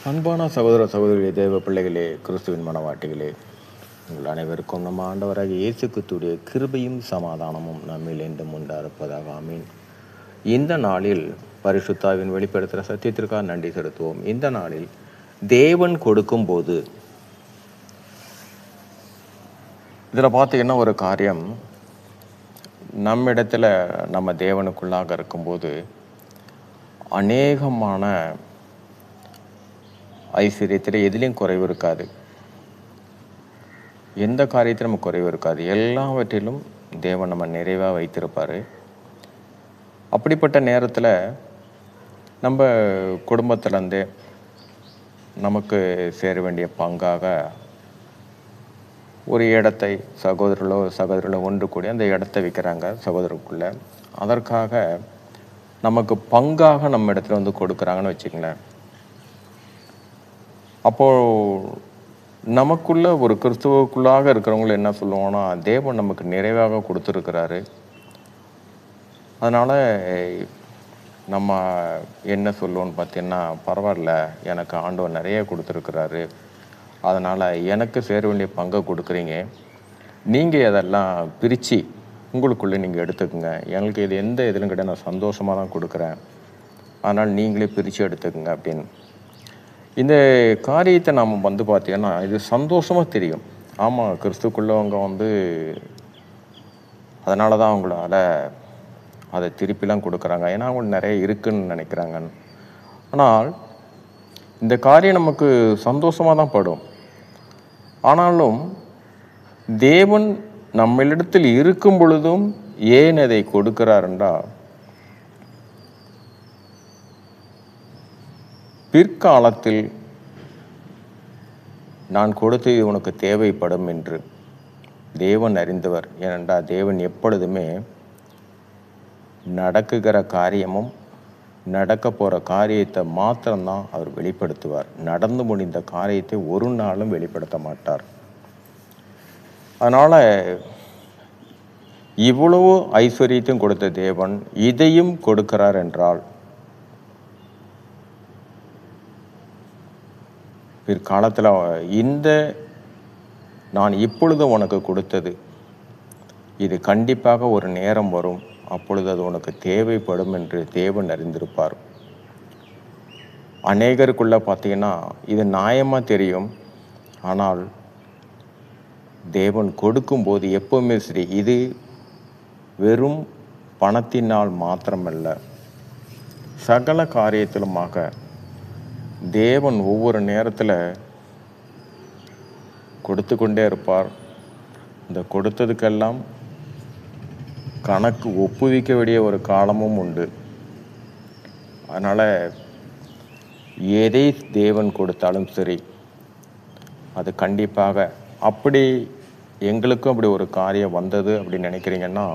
அன்பான சகோதர சகோதரிகளே, தேவ பிள்ளைகளே, கிறிஸ்துவின் மனவாட்டிகளே, உங்கள் அனைவருக்கும் நம்ம ஆண்டவராக இயேசு கிறிஸ்துவுடைய கிருபையும் சமாதானமும் நம்மில் என்றும் உண்டாயிருப்பதாக. ஆமீன். இந்த நாளில் பரிசுத்தாவின் வெளிப்படுத்துகிற சத்தியத்திற்காக நன்றி செலுத்துவோம். இந்த நாளில் தேவன் கொடுக்கும் போது இதில் பார்த்தீங்கன்னா ஒரு காரியம், நம்மிடத்தில் நம்ம தேவனுக்குள்ளாக இருக்கும்போது அநேகமான ஐஸ்வர்யத்தில் எதிலையும் குறைவு இருக்காது. எந்த காரியத்திலும் நம்ம குறைவு இருக்காது. எல்லாவற்றிலும் தேவன் நம்ம நிறைவாக வைத்திருப்பார். அப்படிப்பட்ட நேரத்தில் நம்ம குடும்பத்திலேருந்தே நமக்கு சேர வேண்டிய பங்காக ஒரு இடத்தை சகோதரர்களோ ஒன்று கூடி அந்த இடத்தை விற்கிறாங்க சகோதரருக்குள்ளே. அதற்காக நமக்கு பங்காக நம்ம இடத்துல வந்து கொடுக்குறாங்கன்னு வச்சுக்கங்களேன். அப்போது நமக்குள்ள ஒரு கிறிஸ்துவுக்குள்ளாக இருக்கிறவங்கள என்ன சொல்லுவோன்னா, தேவன் நமக்கு நிறைவாக கொடுத்துருக்கிறாரு. அதனால் நம்ம என்ன சொல்லுவோன்னு பார்த்தீங்கன்னா, பரவாயில்ல, எனக்கு ஆண்டவர் நிறைய கொடுத்துருக்கிறாரு, அதனால் எனக்கு சேர வேண்டிய பங்கை கொடுக்குறீங்க, நீங்கள் அதெல்லாம் பிரித்து உங்களுக்குள்ளே நீங்கள் எடுத்துக்கோங்க, எங்களுக்கு இது எந்த இதிலும் கிடையாது, நான் சந்தோஷமாக தான் கொடுக்குறேன், அதனால் நீங்களே பிரித்து எடுத்துக்கோங்க அப்படின்னு. இந்த காரியத்தை நாம் வந்து பார்த்தீங்கன்னா இது சந்தோஷமாக தெரியும். ஆமாம், கிறிஸ்துக்குள்ளவங்க வந்து அதனால தான் அவங்களால அதை திருப்பிலாம் கொடுக்குறாங்க, ஏன்னா அவங்களுக்கு நிறைய இருக்குன்னு நினைக்கிறாங்க. ஆனால் இந்த காரியம் நமக்கு சந்தோஷமாக தான் படும். ஆனாலும் தேவன் நம்மளிடத்தில் இருக்கும் பொழுதும் ஏன் அதை கொடுக்கிறாருண்டா, பிற்காலத்தில் நான் கொடுத்தது உனக்கு தேவைப்படும் என்று தேவன் அறிந்தவர். ஏனென்றால் தேவன் எப்பொழுதுமே நடக்குகிற காரியமும் நடக்க போகிற காரியத்தை மாத்திரம்தான் அவர் வெளிப்படுத்துவார். நடந்து முடிந்த காரியத்தை ஒரு நாளும் வெளிப்படுத்த மாட்டார். அதனால் இவ்வளவு ஐஸ்வர்யத்தையும் கொடுத்த தேவன் இதையும் கொடுக்கிறார் என்றால், பிற்காலத்தில் இந்த நான் இப்பொழுது உனக்கு கொடுத்தது இது கண்டிப்பாக ஒரு நேரம் வரும், அப்பொழுது அது உனக்கு தேவைப்படும் என்று தேவன் அறிந்திருப்பார். அநேகருக்குள்ள பார்த்தீங்கன்னா இது நியாயமாக தெரியும். ஆனால் தேவன் கொடுக்கும்போது எப்பவுமே சரி, இது வெறும் பணத்தினால் மாத்திரமல்ல, சகல காரியத்திலுமாக தேவன் ஒவ்வொரு நேரத்தில் கொடுத்து கொண்டே இருப்பார். இந்த கொடுத்ததுக்கெல்லாம் கணக்கு ஒப்புவிக்க வேண்டிய ஒரு காலமும் உண்டு. அதனால் எதை தேவன் கொடுத்தாலும் சரி, அது கண்டிப்பாக அப்படி எங்களுக்கும் அப்படி ஒரு காரியம் வந்தது அப்படின்னு நினைக்கிறீங்கன்னா,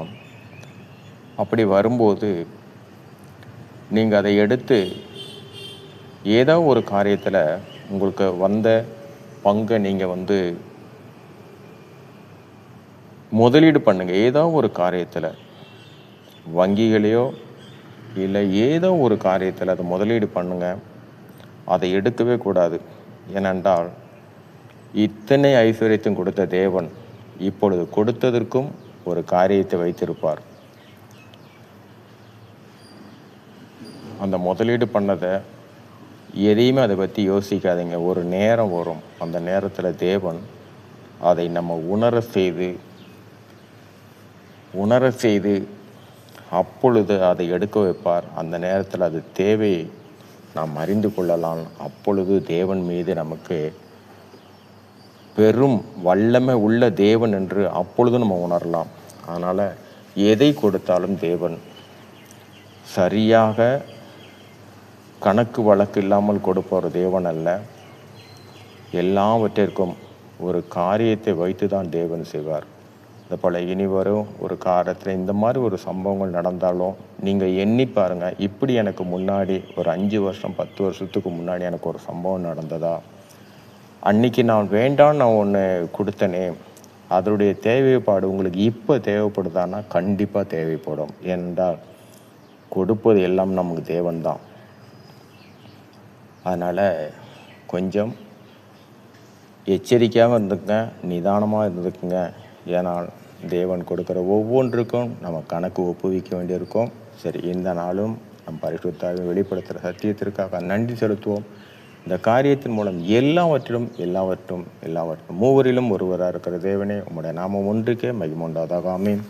அப்படி வரும்போது நீங்கள் அதை எடுத்து ஏதோ ஒரு காரியத்தில் உங்களுக்கு வந்த பங்கை நீங்கள் வந்து முதலீடு பண்ணுங்க. ஏதோ ஒரு காரியத்தில், வங்கிகளையோ இல்லை ஏதோ ஒரு காரியத்தில் அதை முதலீடு பண்ணுங்க. அதை எடுக்கவே கூடாது. ஏனென்றால் இத்தனை ஐஸ்வர்யத்தையும் கொடுத்த தேவன் இப்பொழுது கொடுத்ததற்கும் ஒரு காரியத்தை வைத்திருப்பார். அந்த முதலீடு பண்ணதை எதையுமே அதை பற்றி யோசிக்காதீங்க. ஒரு நேரம் வரும், அந்த நேரத்தில் தேவன் அதை நம்ம உணர செய்து அப்பொழுது அதை எடுக்க வைப்பார். அந்த நேரத்தில் அது தேவையை நாம் அறிந்து கொள்ளலாம். அப்பொழுது தேவன் மீது நமக்கு பெரும் வல்லமை உள்ள தேவன் என்று அப்பொழுது நம்ம உணரலாம். அதனால் எதை கொடுத்தாலும் தேவன் சரியாக கணக்கு வழக்கு இல்லாமல் கொடுப்பவர் தேவன் அல்ல. எல்லாவற்றிற்கும் ஒரு காரியத்தை வைத்து தான் தேவன் செய்வார். அது போல் இனி வரும் ஒரு காலத்தில் இந்த மாதிரி ஒரு சம்பவங்கள் நடந்தாலும் நீங்கள் எண்ணி பாருங்கள், இப்படி எனக்கு முன்னாடி ஒரு 5 வருஷம் 10 வருஷத்துக்கு முன்னாடி எனக்கு ஒரு சம்பவம் நடந்ததா, அன்னைக்கு நான் வேண்டாம் நான் ஒன்று கொடுத்தனே, அதனுடைய தேவைப்பாடு உங்களுக்கு இப்போ தேவைப்படுதான்னா கண்டிப்பாக தேவைப்படும். ஏனென்றால் கொடுப்பது எல்லாம் நமக்கு தேவன் தான். அதனால் கொஞ்சம் எச்சரிக்கையாக இருந்துக்குங்க, நிதானமாக இருந்துக்குங்க. ஏனால் தேவன் கொடுக்குற ஒவ்வொன்றுக்கும் நம்ம கணக்கு ஒப்புவிக்க வேண்டியிருக்கும். சரி, இந்த நாளும் நம் பரிசுத்தாவை வெளிப்படுத்துகிற சத்தியத்திற்காக நன்றி செலுத்துவோம். இந்த காரியத்தின் மூலம் எல்லாவற்றிலும் மூவரிலும் ஒருவராக இருக்கிற தேவனே, உம்முடைய நாமம் ஒன்றுக்கே மகிமை உண்டாதாக. ஆமென்.